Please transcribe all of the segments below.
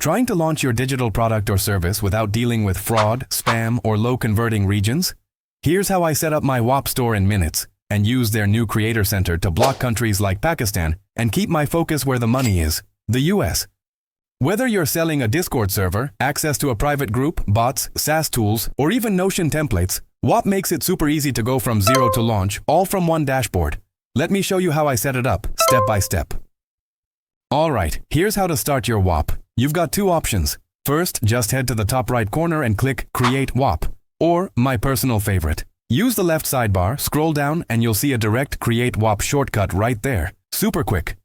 Trying to launch your digital product or service without dealing with fraud, spam, or low-converting regions? Here's how I set up my Whop store in minutes and use their new creator center to block countries like Pakistan and keep my focus where the money is, the US. Whether you're selling a Discord server, access to a private group, bots, SaaS tools, or even Notion templates, Whop makes it super easy to go from zero to launch, all from one dashboard. Let me show you how I set it up, step by step. Alright, here's how to start your Whop. You've got two options. First, just head to the top right corner and click Create Whop, or my personal favorite. Use the left sidebar, scroll down, and you'll see a direct Create Whop shortcut right there. Super quick.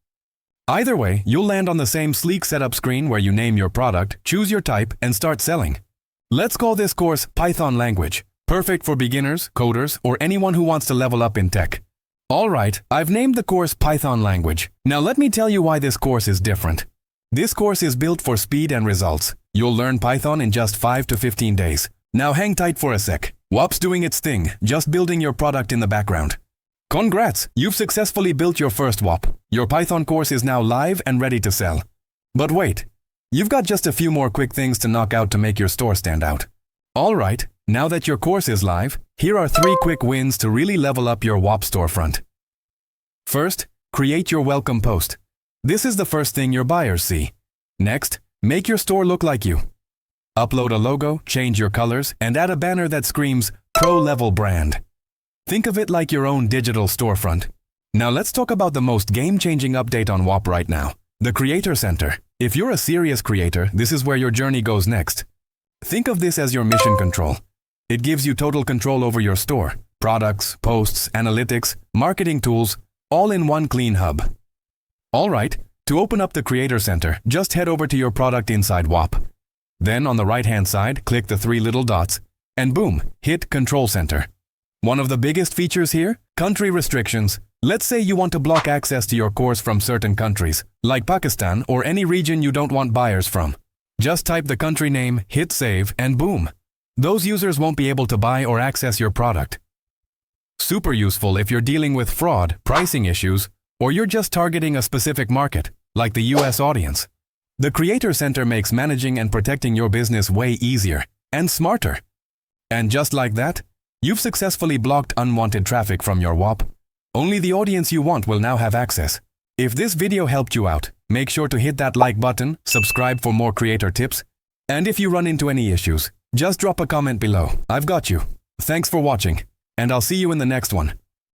Either way, you'll land on the same sleek setup screen where you name your product, choose your type, and start selling. Let's call this course Python language, perfect for beginners, coders, or anyone who wants to level up in tech. Alright, I've named the course Python language. Now let me tell you why this course is different. This course is built for speed and results. You'll learn Python in just 5 to 15 days. Now hang tight for a sec. Whop's doing its thing, just building your product in the background. Congrats! You've successfully built your first Whop. Your Python course is now live and ready to sell. But wait, you've got just a few more quick things to knock out to make your store stand out. Alright, now that your course is live, here are 3 quick wins to really level up your Whop storefront. First, create your welcome post. This is the first thing your buyers see. Next, make your store look like you. Upload a logo, change your colors, and add a banner that screams pro-level brand. Think of it like your own digital storefront. Now let's talk about the most game-changing update on Whop right now, the Creator Center. If you're a serious creator, this is where your journey goes next. Think of this as your mission control. It gives you total control over your store, products, posts, analytics, marketing tools, all in one clean hub. Alright, to open up the Creator Center, just head over to your product inside Whop. Then on the right-hand side, click the 3 little dots, and boom, hit Control Center. One of the biggest features here? Country restrictions. Let's say you want to block access to your course from certain countries, like Pakistan or any region you don't want buyers from. Just type the country name, hit save, and boom. Those users won't be able to buy or access your product. Super useful if you're dealing with fraud, pricing issues, or you're just targeting a specific market, like the US audience. The Creator Center makes managing and protecting your business way easier and smarter. And just like that, you've successfully blocked unwanted traffic from your Whop. Only the audience you want will now have access. If this video helped you out, make sure to hit that like button, subscribe for more creator tips, and if you run into any issues, just drop a comment below. I've got you. Thanks for watching, and I'll see you in the next one.